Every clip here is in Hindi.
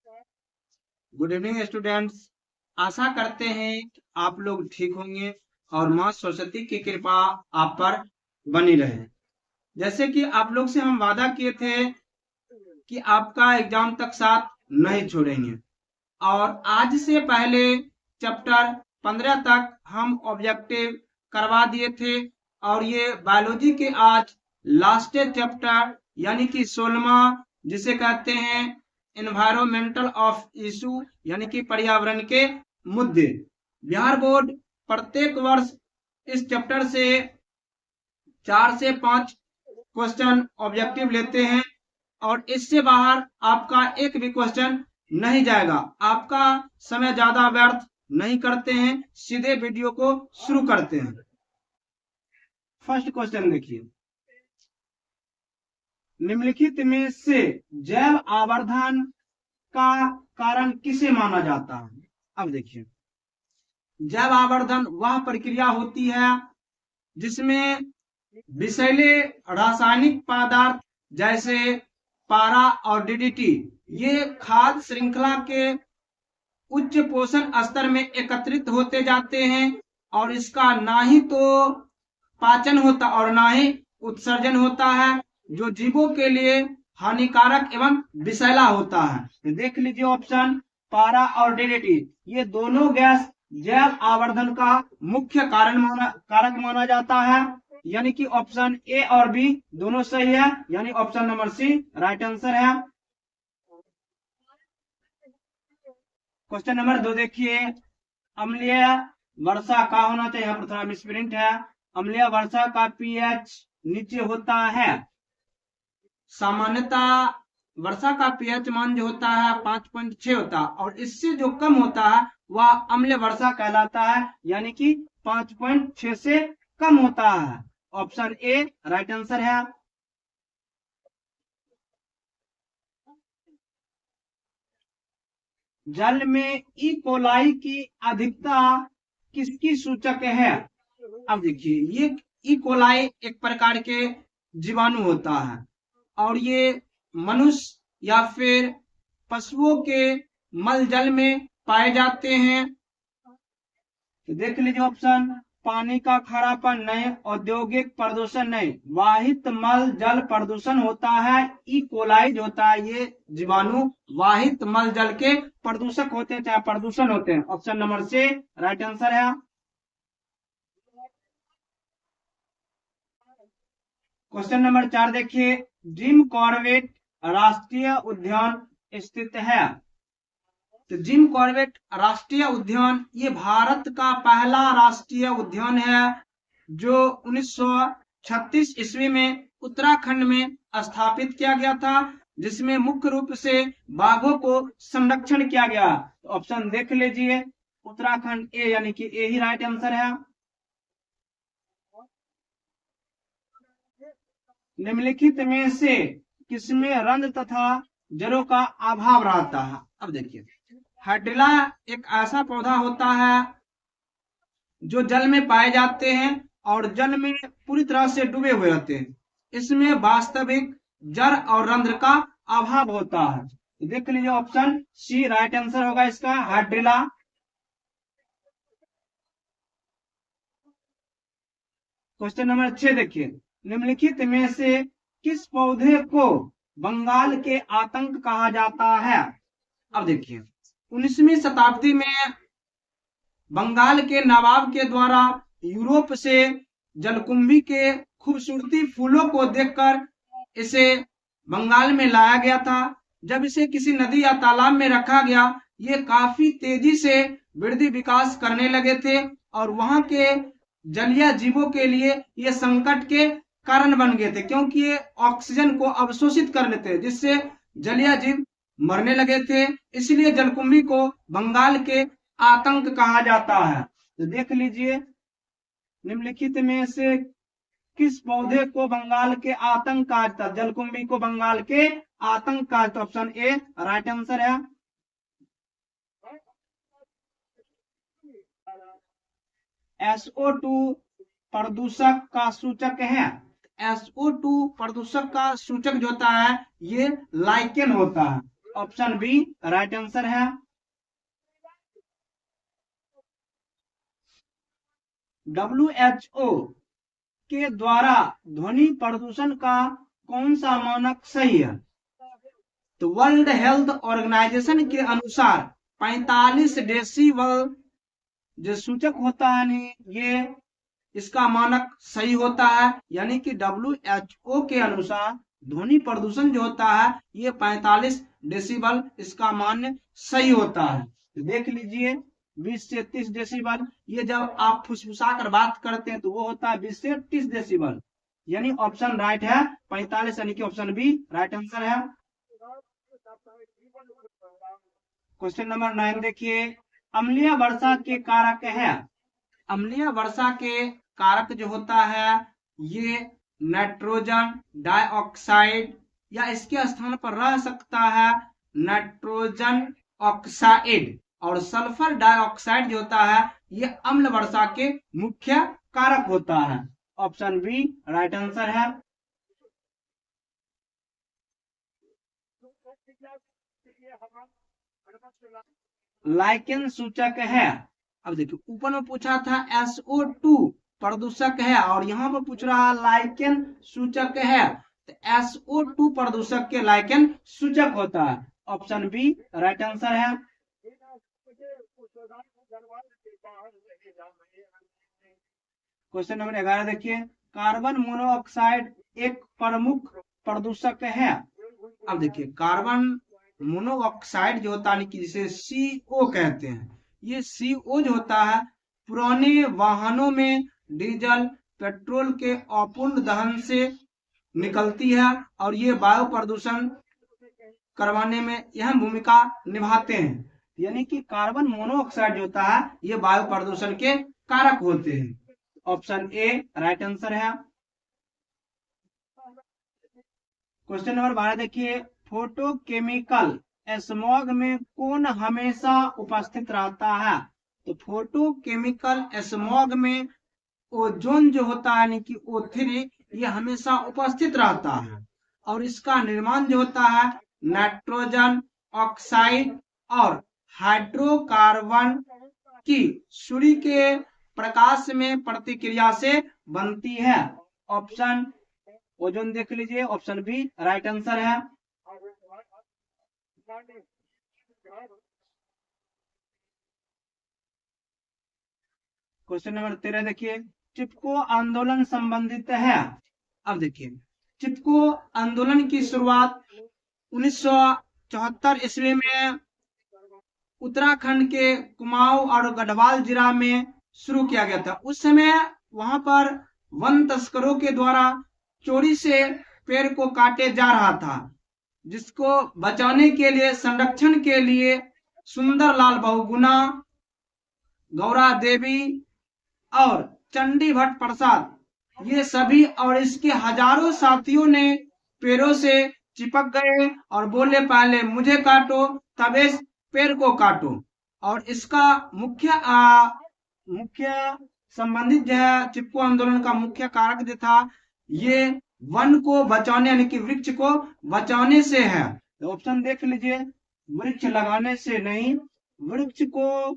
Good evening students. आशा करते हैं कि आप लोग ठीक होंगे और माँ सरस्वती की कृपा आप पर बनी रहे। जैसे कि आप लोग से हम वादा किए थे कि आपका एग्जाम तक साथ नहीं छोड़ेंगे, और आज से पहले चैप्टर 15 तक हम ऑब्जेक्टिव करवा दिए थे। और ये बायोलॉजी के आज लास्ट चैप्टर यानी कि 16वां, जिसे कहते हैं एनवायरमेंटल ऑफ इशू यानी कि पर्यावरण के मुद्दे। बिहार बोर्ड प्रत्येक वर्ष इस चैप्टर से 4 से 5 क्वेश्चन ऑब्जेक्टिव लेते हैं, और इससे बाहर आपका एक भी क्वेश्चन नहीं जाएगा। आपका समय ज्यादा व्यर्थ नहीं करते हैं, सीधे वीडियो को शुरू करते हैं। फर्स्ट क्वेश्चन देखिए, निम्नलिखित में से जैव आवर्धन का कारण किसे माना जाता है? अब देखिए, जैव आवर्धन वह प्रक्रिया होती है जिसमें विषैले रासायनिक पदार्थ जैसे पारा और डीडीटी ये खाद्य श्रृंखला के उच्च पोषण स्तर में एकत्रित होते जाते हैं, और इसका ना ही तो पाचन होता और ना ही उत्सर्जन होता है, जो जीवों के लिए हानिकारक एवं विषैला होता है। देख लीजिए ऑप्शन पारा और डीडीटी, ये दोनों गैस जैव आवर्धन का मुख्य कारक माना जाता है, यानी कि ऑप्शन ए और बी दोनों सही है, यानी option number C right answer है। क्वेश्चन नंबर 2 देखिए, अम्लीय वर्षा का होना चाहिए, यहाँ पर थोड़ा मिसप्रिंट है। अम्लीय वर्षा का पीएच नीचे होता है। सामान्यतः वर्षा का पीएच मान जो होता है 5.6 होता है, और इससे जो कम होता है वह अम्लीय वर्षा कहलाता है, यानी कि 5.6 से कम होता है। ऑप्शन ए राइट आंसर है। जल में ई कोलाई की अधिकता किसकी सूचक है? अब देखिए, ये ई कोलाई एक प्रकार के जीवाणु होता है, और ये मनुष्य या फिर पशुओं के मल जल में पाए जाते हैं। तो देख लीजिए ऑप्शन, पानी का खारापन नहीं, औद्योगिक प्रदूषण नहीं, वाहित मल जल प्रदूषण होता है। ई कोलाई जो होता है ये जीवाणु वाहित मल जल के प्रदूषक होते हैं, चाहे प्रदूषण होते हैं। ऑप्शन नंबर से राइट आंसर है। क्वेश्चन नंबर 4 देखिए, जिम कॉर्बेट राष्ट्रीय उद्यान स्थित है। तो जिम कॉर्बेट राष्ट्रीय उद्यान ये भारत का पहला राष्ट्रीय उद्यान है, जो 1936 ईस्वी में उत्तराखंड में स्थापित किया गया था, जिसमें मुख्य रूप से बाघों को संरक्षण किया गया। तो ऑप्शन देख लीजिए, उत्तराखंड ए यानी कि ए ही राइट आंसर है। निम्नलिखित में से किसमें रंध्र तथा जड़ों का अभाव रहता है? अब देखिए, हाइड्रिला एक ऐसा पौधा होता है जो जल में पाए जाते हैं और जल में पूरी तरह से डूबे हुए रहते हैं। इसमें वास्तविक जड़ और रंध्र का अभाव होता है। तो देख लीजिए ऑप्शन सी राइट आंसर होगा इसका, हाइड्रिला। क्वेश्चन नंबर 6 देखिए, निम्नलिखित में से किस पौधे को बंगाल के आतंक कहा जाता है? अब देखिए, 19वीं शताब्दी में बंगाल के नवाब के द्वारा यूरोप से जलकुंभी के खूबसूरती फूलों को देखकर इसे बंगाल में लाया गया था। जब इसे किसी नदी या तालाब में रखा गया, ये काफी तेजी से वृद्धि विकास करने लगे थे, और वहां के जलीय जीवों के लिए ये संकट के कारण बन गए थे, क्योंकि ये ऑक्सीजन को अवशोषित कर लेते, जिससे जलीय जीव मरने लगे थे। इसलिए जलकुंभी को बंगाल के आतंक कहा जाता है। तो देख लीजिए, निम्नलिखित में से किस पौधे को बंगाल के आतंक कहा जाता है? जलकुंभी को बंगाल के आतंक कहा जाता है। ऑप्शन ए राइट आंसर है। SO2 प्रदूषक का सूचक है। SO2 प्रदूषक का सूचक जो होता है ये लाइकेन होता है। ऑप्शन बी राइट आंसर है। WHO के द्वारा ध्वनि प्रदूषण का कौन सा मानक सही है? तो वर्ल्ड हेल्थ ऑर्गेनाइजेशन के अनुसार 45 डेसिबल जो सूचक होता है नहीं, ये इसका मानक सही होता है। यानी कि WHO के अनुसार ध्वनि प्रदूषण जो होता है ये 45 डेसिबल इसका मान सही होता है। तो देख लीजिए 20 से 30 डेसिबल, ये जब आप फुसफुसा कर बात करते हैं तो वो होता है 20 से 30 डेसिबल। यानी ऑप्शन राइट है 45, यानी कि ऑप्शन बी राइट आंसर है। क्वेश्चन नंबर 9 देखिए, अम्लीय वर्षा के कारक है। अम्लीय वर्षा के कारक जो होता है ये नाइट्रोजन डाइऑक्साइड, या इसके स्थान पर रह सकता है नाइट्रोजन ऑक्साइड, और सल्फर डाइऑक्साइड जो होता है ये अम्ल वर्षा के मुख्य कारक होता है। ऑप्शन बी राइट आंसर है। लाइकेन सूचक है। अब देखिए ऊपर में पूछा था SO2 प्रदूषक है, और यहाँ पर पूछ रहा है लाइकेन सूचक है। तो SO2 प्रदूषक के लाइकेन सूचक होता है। ऑप्शन बी राइट आंसर है। क्वेश्चन नंबर 11 देखिए, कार्बन मोनोऑक्साइड एक प्रमुख प्रदूषक है। अब देखिए कार्बन मोनोऑक्साइड जो होता है कि जिसे CO कहते हैं, ये CO जो होता है पुराने वाहनों में डीजल पेट्रोल के अपूर्ण दहन से निकलती है, और ये वायु प्रदूषण करवाने में अहम भूमिका निभाते हैं। यानी कि कार्बन मोनोऑक्साइड जो होता है ये वायु प्रदूषण के कारक होते हैं। ऑप्शन ए राइट आंसर है। क्वेश्चन नंबर 12 देखिए, फोटोकेमिकल स्मॉग में कौन हमेशा उपस्थित रहता है? तो फोटोकेमिकल स्मॉग में ओजोन जो होता है यानी कि O3 ये हमेशा उपस्थित रहता है, और इसका निर्माण जो होता है नाइट्रोजन ऑक्साइड और हाइड्रोकार्बन की सूर्य के प्रकाश में प्रतिक्रिया से बनती है। ऑप्शन ओजोन देख लीजिए, ऑप्शन बी राइट आंसर है। क्वेश्चन नंबर 13 देखिए, चिपको आंदोलन संबंधित है। अब देखिए चिपको आंदोलन की शुरुआत 1974 ईस्वी में उत्तराखंड के कुमाऊं और गढ़वाल जिला में शुरू किया गया था। उस समय वहां पर वन तस्करों के द्वारा चोरी से पेड़ को काटे जा रहा था, जिसको बचाने के लिए, संरक्षण के लिए सुंदरलाल बहुगुणा, गौरा देवी और चंडी भट्ट प्रसाद ये सभी और इसके हजारों साथियों ने पेड़ों से चिपक गए और बोले पहले मुझे काटो तब इस पेड़ को काटो। और इसका मुख्य संबंधित जो है चिपको आंदोलन का मुख्य कारक जो था ये वन को बचाने यानी कि वृक्ष को बचाने से है। तो ऑप्शन देख लीजिए, वृक्ष लगाने से नहीं, वृक्ष को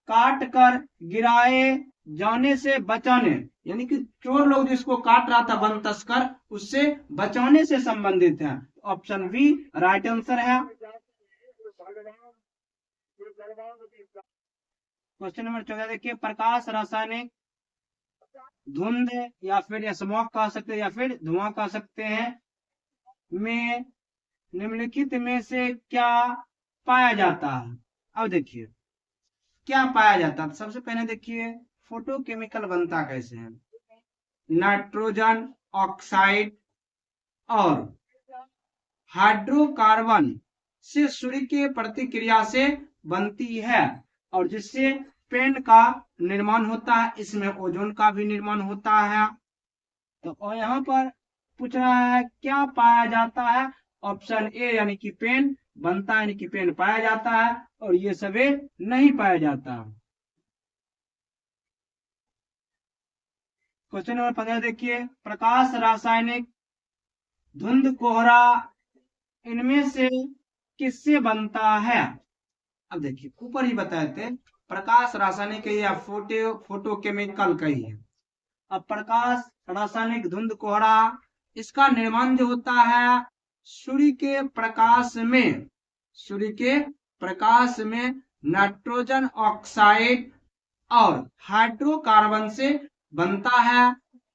काट कर गिराए जाने से बचाने, यानी कि चोर लोग जिसको काट रहा था वन तस्कर उससे बचाने से संबंधित है। ऑप्शन बी राइट आंसर है। क्वेश्चन नंबर 14 देखिए, प्रकाश रासायनिक धुंध या फिर स्मॉग कह सकते हैं या फिर धुआं कह सकते हैं में निम्नलिखित में से क्या पाया जाता है? अब देखिए क्या पाया जाता है। सबसे पहले देखिए फोटोकेमिकल बनता कैसे है, नाइट्रोजन ऑक्साइड और हाइड्रोकार्बन से सूर्य के प्रतिक्रिया से बनती है, और जिससे पेन का निर्माण होता है, इसमें ओजोन का भी निर्माण होता है। तो और यहाँ पर पूछ रहा है क्या पाया जाता है? ऑप्शन ए यानी कि पेन बनता है, यानी कि पेन पाया जाता है, और ये सभी नहीं पाया जाता। क्वेश्चन नंबर 15 देखिए, प्रकाश रासायनिक धुंध कोहरा इनमें से किससे बनता है? अब देखिए ऊपर ही बताए थे प्रकाश रासायनिक या फोटोकेमिकल का ही है। अब प्रकाश रासायनिक धुंध कोहरा, इसका निर्माण जो होता है सूर्य के प्रकाश में नाइट्रोजन ऑक्साइड और हाइड्रोकार्बन से बनता है,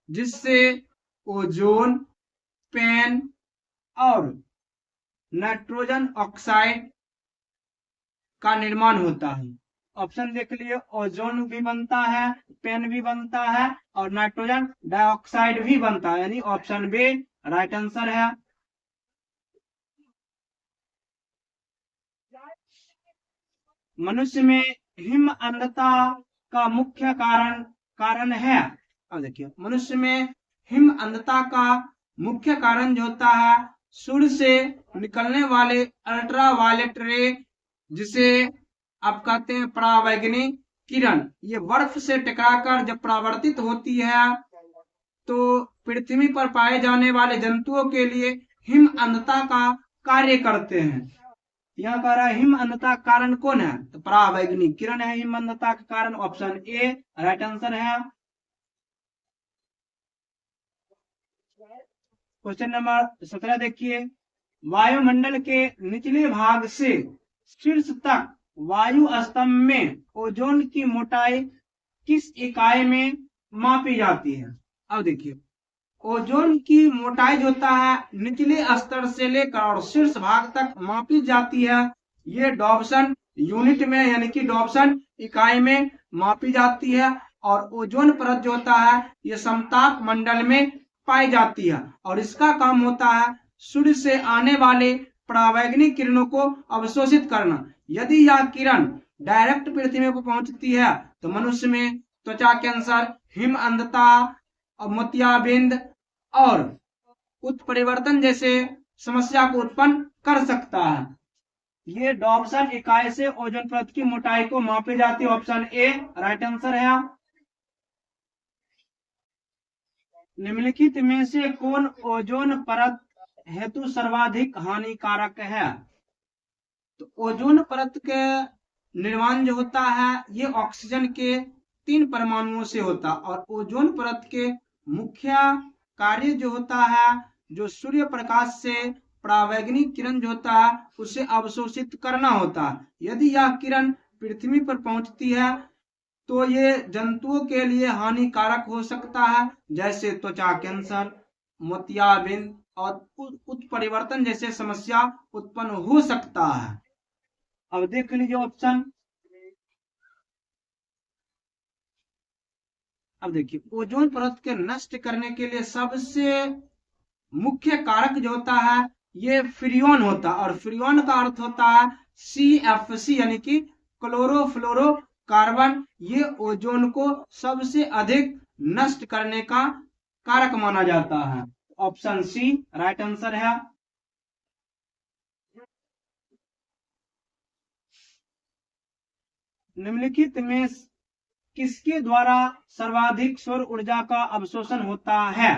जिससे ओजोन, पेन और नाइट्रोजन ऑक्साइड का निर्माण होता है। ऑप्शन देख लिए, ओजोन भी बनता है, पेन भी बनता है और नाइट्रोजन डाइऑक्साइड भी बनता है, यानी ऑप्शन बी राइट आंसर है। मनुष्य में हिम अंधता का मुख्य कारण है। अब देखिए मनुष्य में हिम अंधता का मुख्य कारण जो होता है सूर्य से निकलने वाले अल्ट्रावायलेट रे, जिसे आप कहते हैं परावैंगनी किरण, ये बर्फ से टकराकर जब परावर्तित होती है तो पृथ्वी पर पाए जाने वाले जंतुओं के लिए हिम अंधता का कार्य करते हैं। यहाँ कह रहा है हिम अंधता का कारण कौन है? तो परावैंगनी किरण है हिम अंधता का कारण, ऑप्शन ए राइट आंसर है। क्वेश्चन नंबर 17 देखिए, वायुमंडल के निचले भाग से शीर्ष तक वायु स्तंभ में ओजोन की मोटाई किस इकाई में मापी जाती है? अब देखिए ओजोन की मोटाई जो होता है निचले स्तर से लेकर और शीर्ष भाग तक मापी जाती है। ये डॉप्सन यूनिट में यानी कि डॉप्सन इकाई में मापी जाती है। और ओजोन परत जो होता है ये समताप मंडल में पाई जाती है और इसका काम होता है सूर्य से आने वाले परावैंगनिक किरणों को अवशोषित करना। यदि यह किरण डायरेक्ट पृथ्वी पर पहुंचती है तो मनुष्य में त्वचा कैंसर, हिम अंधता और मोतियाबिंद और उत्परिवर्तन जैसे समस्या को उत्पन्न कर सकता है। ये डॉप्सन इकाई से ओजोन परत की मोटाई को मापी जाती है, ऑप्शन ए राइट आंसर है। निम्नलिखित में से कौन ओजोन परत हेतु सर्वाधिक हानिकारक है? तो ओजोन परत के निर्माण जो होता है ये ऑक्सीजन के 3 परमाणुओं से होता और ओजोन परत के मुख्य कार्य जो होता है जो सूर्य प्रकाश से परावैंगनिक किरण जो होता है उसे अवशोषित करना होता है। यदि यह किरण पृथ्वी पर पहुंचती है तो ये जंतुओं के लिए हानिकारक हो सकता है, जैसे त्वचा कैंसर, मोतियाबिंद और उत्परिवर्तन जैसे समस्या उत्पन्न हो सकता है। अब देख लीजिए ऑप्शन। अब देखिए ओजोन परत के नष्ट करने के लिए सबसे मुख्य कारक जो होता है ये फ्रियोन होता है और फ्रियोन का अर्थ होता है CFC यानी कि क्लोरोफ्लोरोकार्बन। ये ओजोन को सबसे अधिक नष्ट करने का कारक माना जाता है, ऑप्शन सी राइट आंसर है। निम्नलिखित में किसके द्वारा सर्वाधिक सौर ऊर्जा का अवशोषण होता है?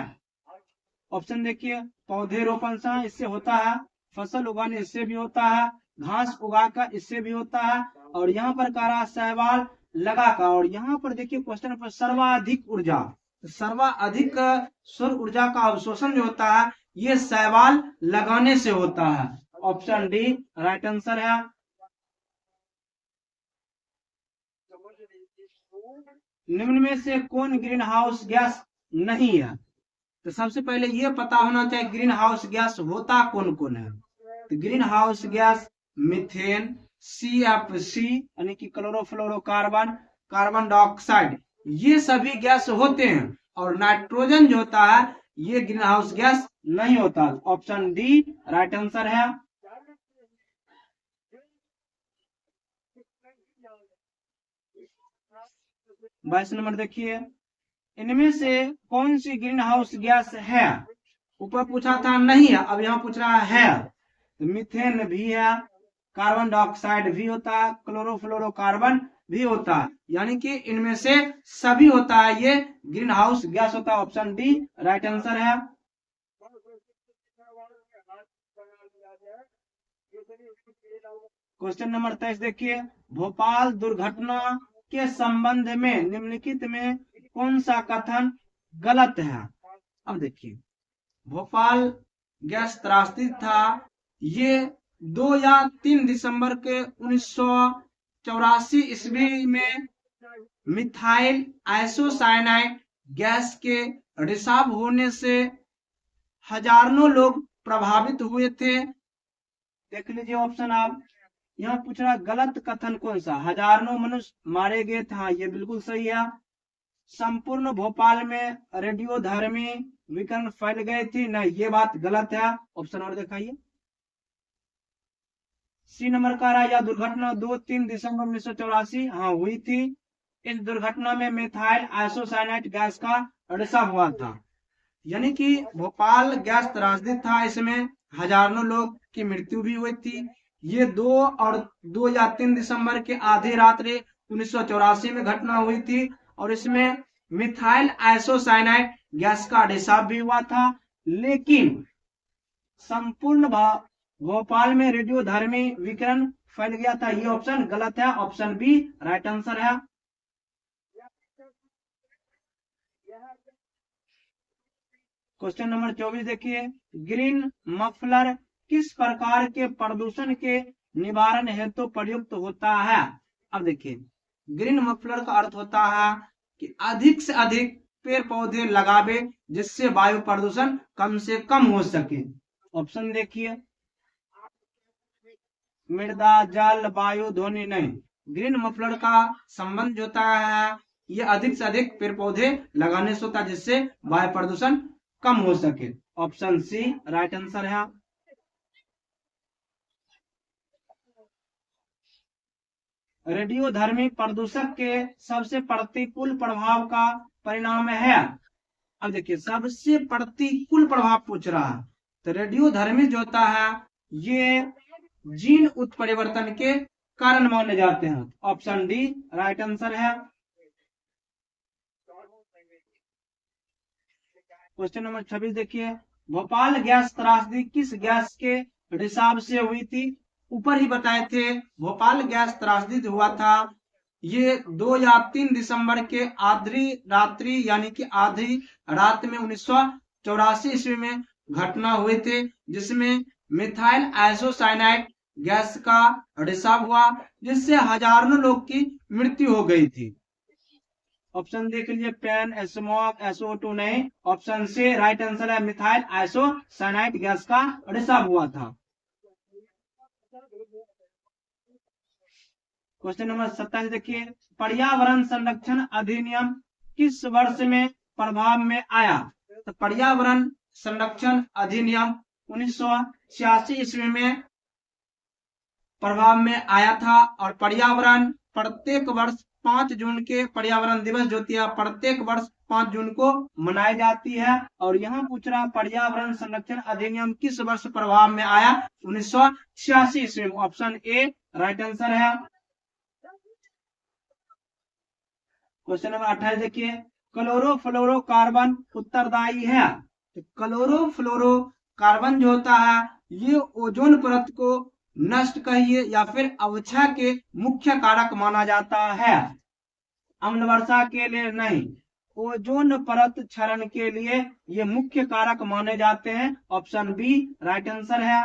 ऑप्शन देखिए, पौधे रोपण से इससे होता है, फसल उगाने इससे भी होता है, घास उगाकर इससे भी होता है और यहाँ पर कह रहा शैवाल लगाकर। और यहाँ पर देखिए क्वेश्चन पर सर्वाधिक ऊर्जा, सर्वाधिक सौर ऊर्जा का अवशोषण जो होता है ये शैवाल लगाने से होता है, ऑप्शन डी राइट आंसर है। निम्न में से कौन ग्रीन हाउस गैस नहीं है? तो सबसे पहले ये पता होना चाहिए ग्रीन हाउस गैस होता कौन कौन है। तो green house gas methane, CFC यानी कि क्लोरोफ्लोरोकार्बन, कार्बन डाइऑक्साइड, ये सभी गैस होते हैं और नाइट्रोजन जो होता है ये ग्रीन हाउस गैस नहीं होता, ऑप्शन डी राइट आंसर है। बाईस नंबर देखिए, इनमें से कौन सी ग्रीन हाउस गैस है? ऊपर पूछा था नहीं है, अब यहाँ पूछ रहा है। तो मीथेन भी है, कार्बन डाइऑक्साइड भी होता है, क्लोरोफ्लोरोकार्बन भी होता है, यानी कि इनमें से सभी होता है, ये ग्रीन हाउस गैस होता है, ऑप्शन डी राइट आंसर है। क्वेश्चन नंबर 23 देखिए, भोपाल दुर्घटना के संबंध में निम्नलिखित में कौन सा कथन गलत है। अब देखिए, भोपाल गैस त्रासदी था, ये 2 या 3 दिसंबर के 1984 ईस्वी में मिथाइल आइसोसाइनाइड गैस के रिसाव होने से हजारों लोग प्रभावित हुए थे। देख लीजिए ऑप्शन आप, यहाँ पूछ रहा गलत कथन कौन सा, हजारों मनुष्य मारे गए थे, हाँ ये बिल्कुल सही है। संपूर्ण भोपाल में रेडियोधर्मी विकिरण फैल गए थी, नहीं ये बात गलत है। ऑप्शन और दिखाइए। सी नंबर का रहा, यह दुर्घटना 2-3 दिसंबर 1984 हाँ हुई थी। इस दुर्घटना में मिथाइल आइसोसाइनाइड गैस का रिसाव हुआ था, यानी कि भोपाल गैस त्रासदी था, इसमें हजारों लोग की मृत्यु भी हुई थी। ये 2 या 3 दिसंबर के आधी रात्रि 1984 में घटना हुई थी, और इसमें मिथाइल आइसोसाइनाइड गैस का रिसाव भी हुआ था। लेकिन संपूर्ण भोपाल में रेडियोधर्मी विकिरण फैल गया था, ये ऑप्शन गलत है। ऑप्शन बी राइट आंसर है। क्वेश्चन नंबर 24 देखिए, ग्रीन मफलर किस प्रकार के प्रदूषण के निवारण हेतु प्रयुक्त होता है। अब देखिए, ग्रीन मफलर का अर्थ होता है कि अधिक से अधिक पेड़ पौधे लगावे, जिससे वायु प्रदूषण कम से कम हो सके। ऑप्शन देखिए, मृदा जल वायु ध्वनि नहीं, ग्रीन मफलर का संबंध होता है ये अधिक से अधिक पेड़ पौधे लगाने से होता है, जिससे वायु प्रदूषण कम हो सके। ऑप्शन सी राइट आंसर है। रेडियोधर्मी प्रदूषक के सबसे प्रतिकूल प्रभाव का परिणाम है। अब देखिए, सबसे प्रतिकूल प्रभाव पूछ रहा है, तो रेडियोधर्मी जो होता है ये जीन उत्परिवर्तन के कारण माने जाते हैं। ऑप्शन डी राइट आंसर है। क्वेश्चन नंबर 26 देखिए, भोपाल गैस त्रासदी किस गैस के रिसाव से हुई थी। ऊपर ही बताए थे भोपाल गैस त्रासदी हुआ था, ये 2 या 3 दिसंबर के आधी रात्रि यानी कि आधी रात में 1984 ईस्वी में घटना हुए थे, जिसमें मिथाइल आइसोसाइनाइड गैस का रिसाव हुआ, जिससे हजारों लोग की मृत्यु हो गई थी। ऑप्शन देख लीजिए, पेन, स्मोक, SO2 नहीं, ऑप्शन से राइट आंसर है, मिथाइल आइसोसाइनाइड गैस का रिसाव हुआ था। क्वेश्चन नंबर 27 देखिए, पर्यावरण संरक्षण अधिनियम किस वर्ष में प्रभाव में आया। तो पर्यावरण संरक्षण अधिनियम 1986 ईस्वी में प्रभाव में आया था, और पर्यावरण प्रत्येक वर्ष 5 जून के पर्यावरण दिवस जो होती है प्रत्येक वर्ष 5 जून को मनाई जाती है। और यहाँ पूछ रहा पर्यावरण संरक्षण अधिनियम किस वर्ष प्रभाव में आया, 1986 ईस्वी में। ऑप्शन ए राइट आंसर है। क्वेश्चन नंबर 28 देखिए, क्लोरोफ्लोरोकार्बन उत्तरदायी है। तो क्लोरोफ्लोरोकार्बन जो होता है ये ओजोन परत को नष्ट कहिए या फिर अवक्षय के मुख्य कारक माना जाता है, अम्ल वर्षा के लिए नहीं, ओजोन परत क्षरण के लिए ये मुख्य कारक माने जाते हैं। ऑप्शन बी राइट आंसर है।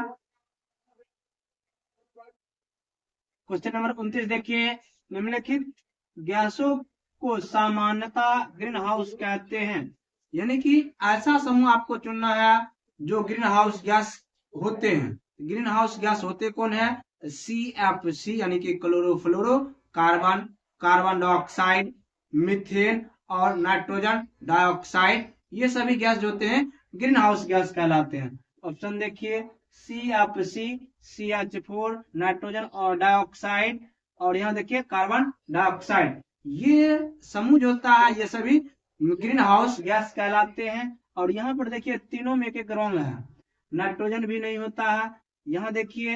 क्वेश्चन नंबर 29 देखिए, निम्नलिखित गैसों को सामान्यतः ग्रीन हाउस कहते हैं, यानी कि ऐसा समूह आपको चुनना है जो ग्रीन हाउस गैस होते हैं। ग्रीन हाउस गैस होते कौन है, CFC यानी कि chlorofluoro carbon, carbon dioxide, methane और नाइट्रोजन डाइऑक्साइड, ये सभी गैस जो होते हैं ग्रीन हाउस गैस कहलाते हैं। ऑप्शन देखिए, CFC, CH4, नाइट्रोजन और डाइऑक्साइड, और यहाँ देखिए कार्बन डाइऑक्साइड, ये समूह जो होता है ये सभी ग्रीन हाउस गैस कहलाते हैं। और यहाँ पर देखिए तीनों में एक रंग है, नाइट्रोजन भी नहीं होता है, यहाँ देखिए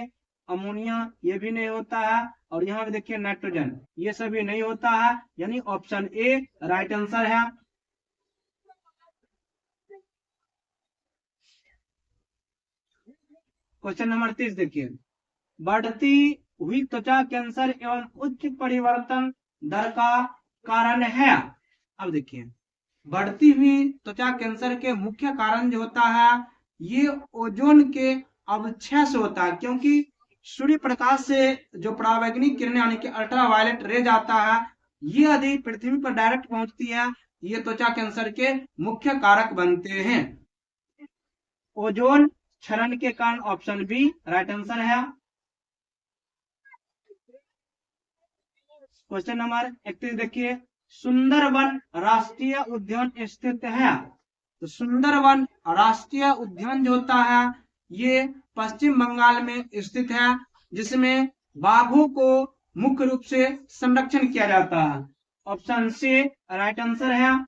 अमोनिया ये भी नहीं होता है, और यहाँ पे देखिए नाइट्रोजन ये सभी नहीं होता है, यानी ऑप्शन ए राइट आंसर है। क्वेश्चन नंबर 30 देखिए, बढ़ती हुई त्वचा कैंसर एवं उच्च परिवर्तन दर का कारण है। अब देखिए, बढ़ती हुई त्वचा कैंसर के मुख्य कारण जो होता है ये ओजोन के अवक्षय से होता है, क्योंकि सूर्य प्रकाश से जो परावैंगनिक किरणें यानी कि अल्ट्रावायलेट रेज आता है, ये यदि पृथ्वी पर डायरेक्ट पहुंचती है, ये त्वचा कैंसर के मुख्य कारक बनते हैं। ओजोन क्षरण के कारण ऑप्शन बी राइट आंसर है। क्वेश्चन नंबर 31 देखिए, सुंदरवन राष्ट्रीय उद्यान स्थित है। तो सुंदरवन राष्ट्रीय उद्यान जो होता है ये पश्चिम बंगाल में स्थित है, जिसमें बाघों को मुख्य रूप से संरक्षण किया जाता है। ऑप्शन सी राइट आंसर है।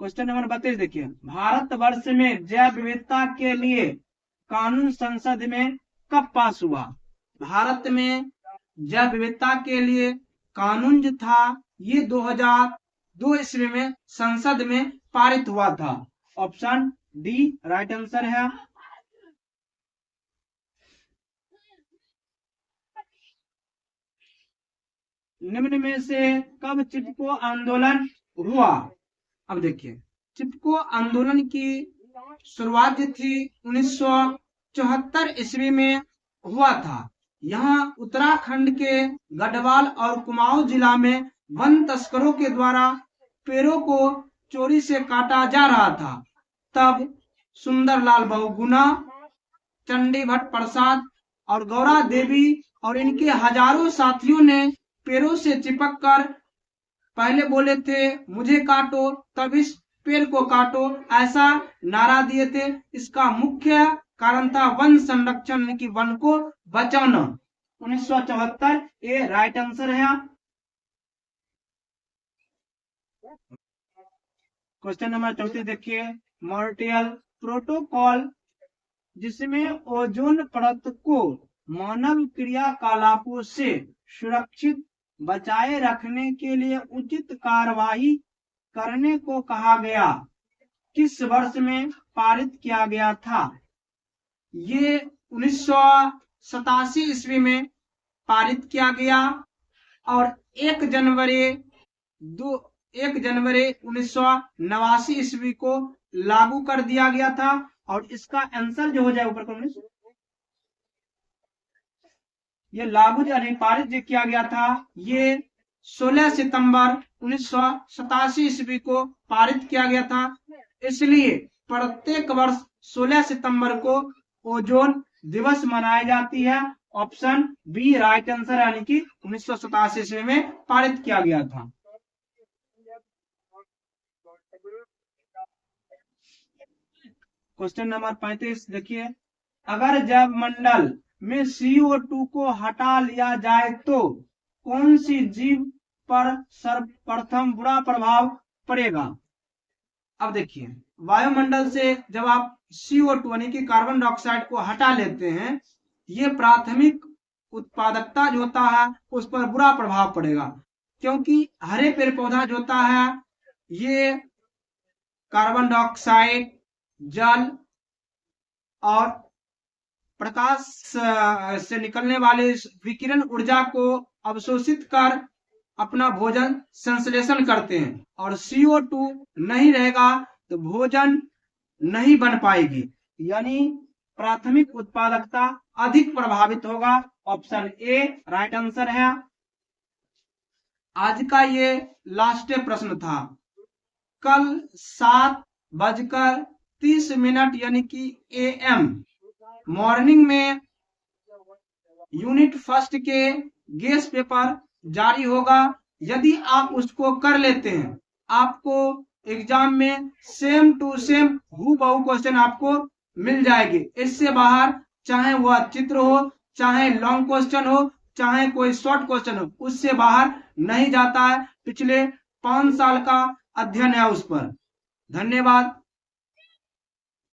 क्वेश्चन नंबर 32 देखिए, भारतवर्ष में जैव विविधता के लिए कानून संसद में कब पास हुआ? भारत में जैव विविधता के लिए कानून जो था ये 2002 ईस्वी में संसद में पारित हुआ था। ऑप्शन डी राइट आंसर है। निम्न में से कब चिपको आंदोलन हुआ? अब देखिए, चिपको आंदोलन की शुरुआत थी 1974 ईस्वी में हुआ था। यहाँ उत्तराखंड के गढ़वाल और कुमाऊं जिला में वन तस्करों के द्वारा पेड़ों को चोरी से काटा जा रहा था। तब सुंदरलाल बहुगुणा, चंडी भट्ट प्रसाद और गौरा देवी और इनके हजारों साथियों ने पेड़ों से चिपक कर पहले बोले थे मुझे काटो तब इस पेड़ को काटो, ऐसा नारा दिए थे। इसका मुख्य कारण था वन संरक्षण, यानी कि वन को बचाना। 1974 ये राइट आंसर है। क्वेश्चन नंबर 34 देखिए, मॉन्ट्रियल प्रोटोकॉल जिसमें ओजोन परत को मानव क्रियाकलापों से सुरक्षित बचाए रखने के लिए उचित कार्रवाई करने को कहा गया, किस वर्ष में पारित किया गया था? ये 1987 ईस्वी में पारित किया गया और 1 जनवरी 1989 ईस्वी को लागू कर दिया गया था। और इसका आंसर जो हो जाए ऊपर को, ये लागू यानी पारित जो किया गया था ये 16 सितंबर 1987 ईस्वी को पारित किया गया था। इसलिए प्रत्येक वर्ष 16 सितंबर को ओजोन दिवस मनाई जाती है। ऑप्शन बी राइट आंसर, यानी कि 1987 ईस्वी में पारित किया गया था। क्वेश्चन नंबर 35 देखिए, अगर जैव मंडल में CO2 को हटा लिया जाए तो कौन सी जीव पर सर्वप्रथम बुरा प्रभाव पड़ेगा? अब देखिए, वायुमंडल से जब आप CO2 यानी कि कार्बन डाइऑक्साइड को हटा लेते हैं, ये प्राथमिक उत्पादकता जो होता है उस पर बुरा प्रभाव पड़ेगा, क्योंकि हरे पेड़ पौधा जो होता है ये कार्बन डाइऑक्साइड, जल और प्रकाश से निकलने वाले विकिरण ऊर्जा को अवशोषित कर अपना भोजन संश्लेषण करते हैं, और CO2 नहीं रहेगा तो भोजन नहीं बन पाएगी, यानी प्राथमिक उत्पादकता अधिक प्रभावित होगा। ऑप्शन ए राइट आंसर है। आज का ये लास्ट प्रश्न था। कल 7:30 यानी कि AM मॉर्निंग में यूनिट फर्स्ट के गेस पेपर जारी होगा। यदि आप उसको कर लेते हैं, आपको एग्जाम में सेम टू सेम हूबहू क्वेश्चन आपको मिल जाएगी। इससे बाहर चाहे वह चित्र हो, चाहे लॉन्ग क्वेश्चन हो, चाहे कोई शॉर्ट क्वेश्चन हो, उससे बाहर नहीं जाता है। पिछले 5 साल का अध्ययन है उस पर। धन्यवाद।